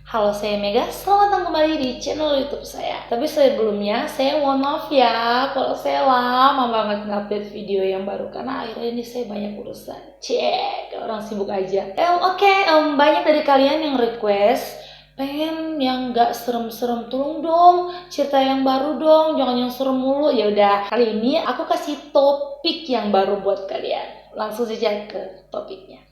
Halo, saya Mega. Selamat datang kembali di channel YouTube saya. Tapi sebelumnya, saya mohon maaf ya kalau saya lama banget ngupdate video yang baru karena akhirnya ini saya banyak urusan. Cek, orang sibuk aja. Banyak dari kalian yang request pengen yang gak serem-serem, tolong dong cerita yang baru dong, jangan yang serem mulu. Ya udah, kali ini aku kasih topik yang baru buat kalian. Langsung saja ke topiknya.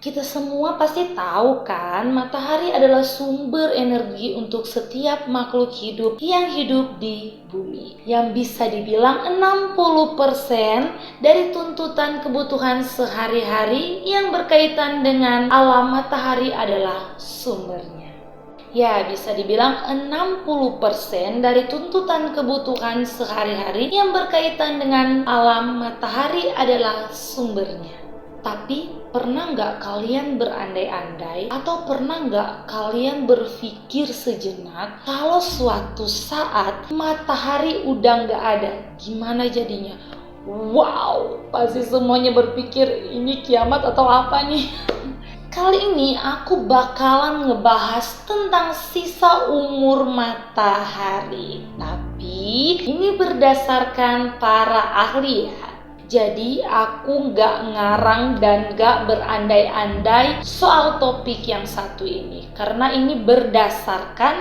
Kita semua pasti tahu kan, matahari adalah sumber energi untuk setiap makhluk hidup yang hidup di bumi. Yang bisa dibilang 60% dari tuntutan kebutuhan sehari-hari yang berkaitan dengan alam matahari adalah sumbernya. Ya, bisa dibilang 60% dari tuntutan kebutuhan sehari-hari yang berkaitan dengan alam matahari adalah sumbernya. Tapi pernah nggak kalian berandai-andai atau pernah nggak kalian berpikir sejenak kalau suatu saat matahari udah nggak ada, gimana jadinya? Wow, pasti semuanya berpikir ini kiamat atau apa nih? Kali ini aku bakalan ngebahas tentang sisa umur matahari. Tapi ini berdasarkan para ahli ya. Jadi aku gak ngarang dan gak berandai-andai soal topik yang satu ini. Karena ini berdasarkan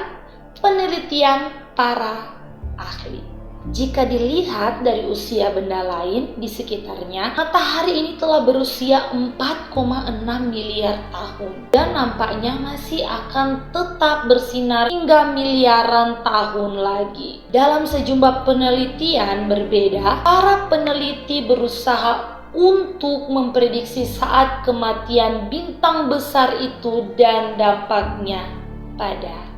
penelitian para ahli. Jika dilihat dari usia benda lain di sekitarnya, matahari ini telah berusia 4,6 miliar tahun. Dan nampaknya masih akan tetap bersinar hingga miliaran tahun lagi. Dalam sejumlah penelitian berbeda, para peneliti berusaha untuk memprediksi saat kematian bintang besar itu dan dampaknya pada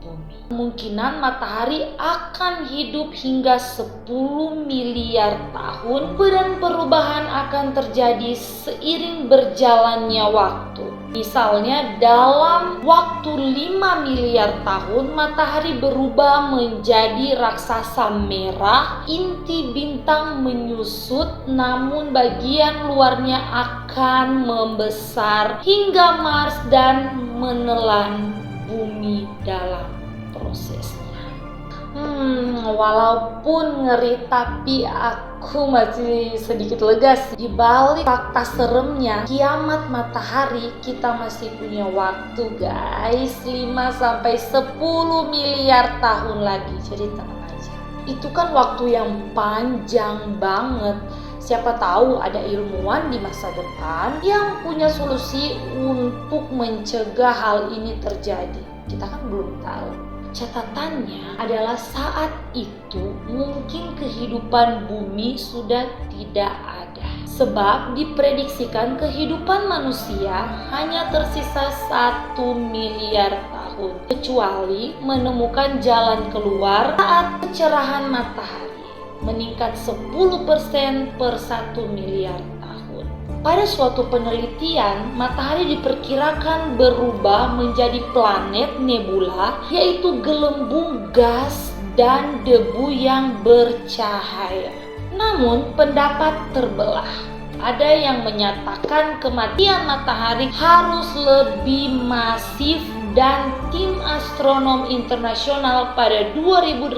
bumi. Kemungkinan matahari akan hidup hingga 10 miliar tahun dan perubahan akan terjadi seiring berjalannya waktu. Misalnya dalam waktu 5 miliar tahun matahari berubah menjadi raksasa merah, inti bintang menyusut namun bagian luarnya akan membesar hingga Mars dan menelan bumi dalam prosesnya. Walaupun ngeri tapi aku masih sedikit lega sih. Di balik fakta seremnya kiamat matahari, kita masih punya waktu guys, 5-10 miliar tahun lagi. Jadi tenang aja. Itu kan waktu yang panjang banget. Siapa tahu ada ilmuwan di masa depan yang punya solusi untuk mencegah hal ini terjadi. Kita kan belum tahu. Catatannya adalah saat itu mungkin kehidupan bumi sudah tidak ada. Sebab diprediksikan kehidupan manusia hanya tersisa 1 miliar tahun. Kecuali menemukan jalan keluar saat pencerahan matahari meningkat 10% per 1 miliar tahun. Pada suatu penelitian, matahari diperkirakan berubah menjadi planet nebula, yaitu gelembung gas dan debu yang bercahaya. Namun, pendapat terbelah. Ada yang menyatakan kematian matahari harus lebih masif dan tim astronom internasional pada 2018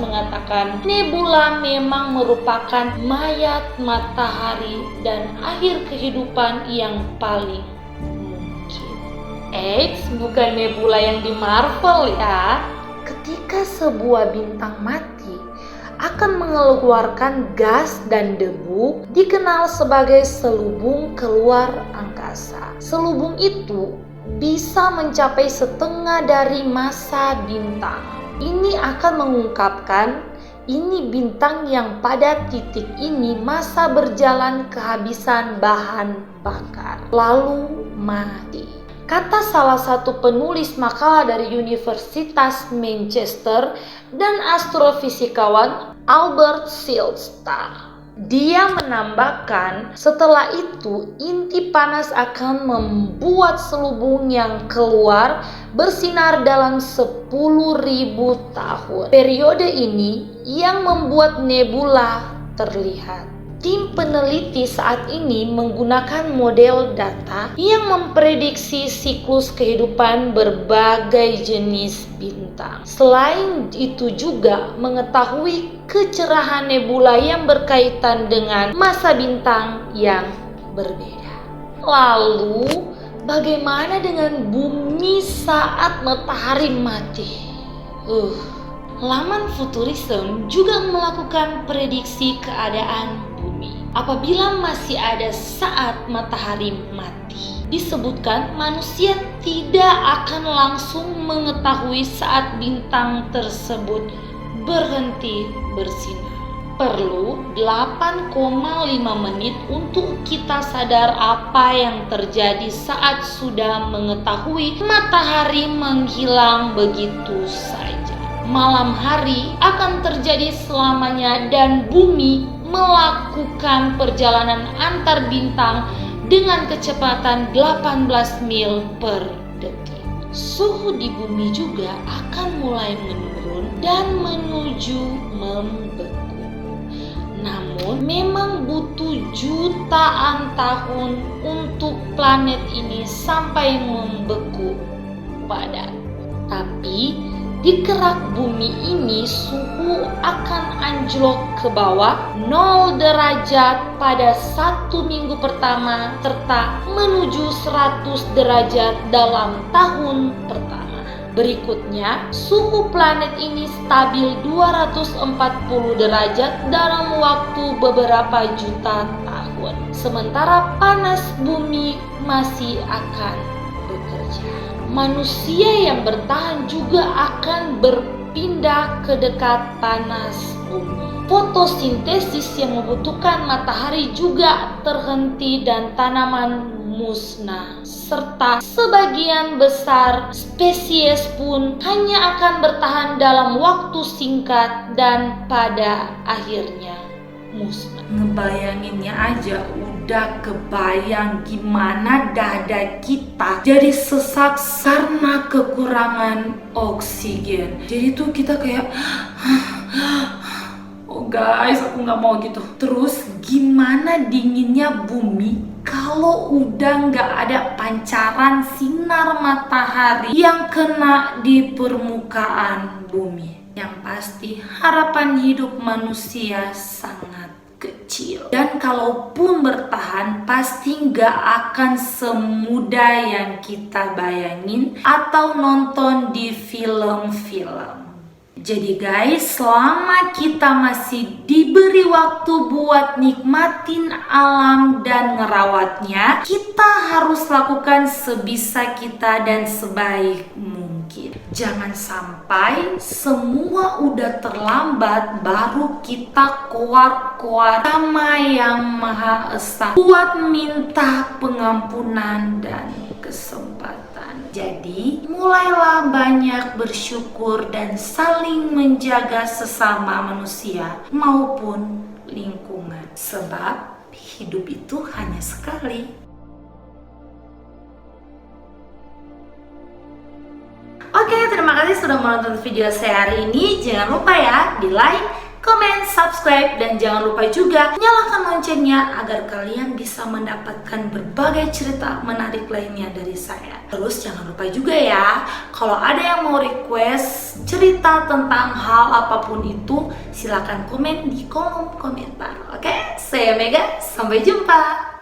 mengatakan nebula memang merupakan mayat matahari dan akhir kehidupan yang paling mungkin. Bukan nebula yang di Marvel ya. Ketika sebuah bintang mati akan mengeluarkan gas dan debu dikenal sebagai selubung keluar angkasa. Selubung itu bisa mencapai setengah dari massa bintang. Ini akan mengungkapkan ini bintang yang pada titik ini masa berjalan kehabisan bahan bakar lalu mati. Kata salah satu penulis makalah dari Universitas Manchester dan astrofisikawan Albert Schweitzer. Dia menambahkan setelah itu inti panas akan membuat selubung yang keluar bersinar dalam 10.000 tahun. Periode ini yang membuat nebula terlihat Tim peneliti saat ini menggunakan model data yang memprediksi siklus kehidupan berbagai jenis bintang. Selain itu juga mengetahui kecerahan nebula yang berkaitan dengan masa bintang yang berbeda. Lalu, bagaimana dengan bumi saat matahari mati? Laman Futurism juga melakukan prediksi keadaan bumi apabila masih ada saat matahari mati. Disebutkan manusia tidak akan langsung mengetahui saat bintang tersebut berhenti bersinar. Perlu 8,5 menit untuk kita sadar apa yang terjadi saat sudah mengetahui matahari menghilang begitu saja. Malam hari akan terjadi selamanya dan bumi melakukan perjalanan antar bintang dengan kecepatan 18 mil per detik. Suhu di bumi juga akan mulai menurun dan menuju membeku. Namun memang butuh jutaan tahun untuk planet ini sampai membeku padat. Tapi di kerak bumi ini suhu akan anjlok ke bawah 0 derajat pada 1 minggu pertama serta menuju 100 derajat dalam tahun pertama. Berikutnya, suhu planet ini stabil 240 derajat dalam waktu beberapa juta tahun. Sementara panas bumi masih akan bekerja. Manusia yang bertahan juga akan berpindah ke dekat panas bumi. Fotosintesis yang membutuhkan matahari juga terhenti dan tanaman musnah, serta sebagian besar spesies pun hanya akan bertahan dalam waktu singkat dan pada akhirnya musnah. Ngebayanginnya aja udah kebayang gimana dada kita jadi sesak karena kekurangan oksigen. Jadi tuh kita kayak oh guys, aku gak mau gitu. Terus gimana dinginnya bumi kalau udah gak ada pancaran sinar matahari yang kena di permukaan bumi? Yang pasti harapan hidup manusia sangat kecil. Dan kalaupun bertahan pasti gak akan semudah yang kita bayangin atau nonton di film-film. Jadi guys, selama kita masih diberi waktu buat nikmatin alam dan ngerawatnya, kita harus lakukan sebisa kita dan sebaik mungkin. Jangan sampai semua udah terlambat baru kita koar-koar sama Yang Maha Esa buat minta pengampunan dan kesempatan. Jadi mulailah banyak bersyukur dan saling menjaga sesama manusia maupun lingkungan, sebab hidup itu hanya sekali. Oke, terima kasih sudah menonton video saya hari ini. Jangan lupa ya di like, komen, subscribe, dan jangan lupa juga nyalakan loncengnya agar kalian bisa mendapatkan berbagai cerita menarik lainnya dari saya. Terus jangan lupa juga ya, kalau ada yang mau request cerita tentang hal apapun itu, silakan komen di kolom komentar. Oke, saya Mega, sampai jumpa.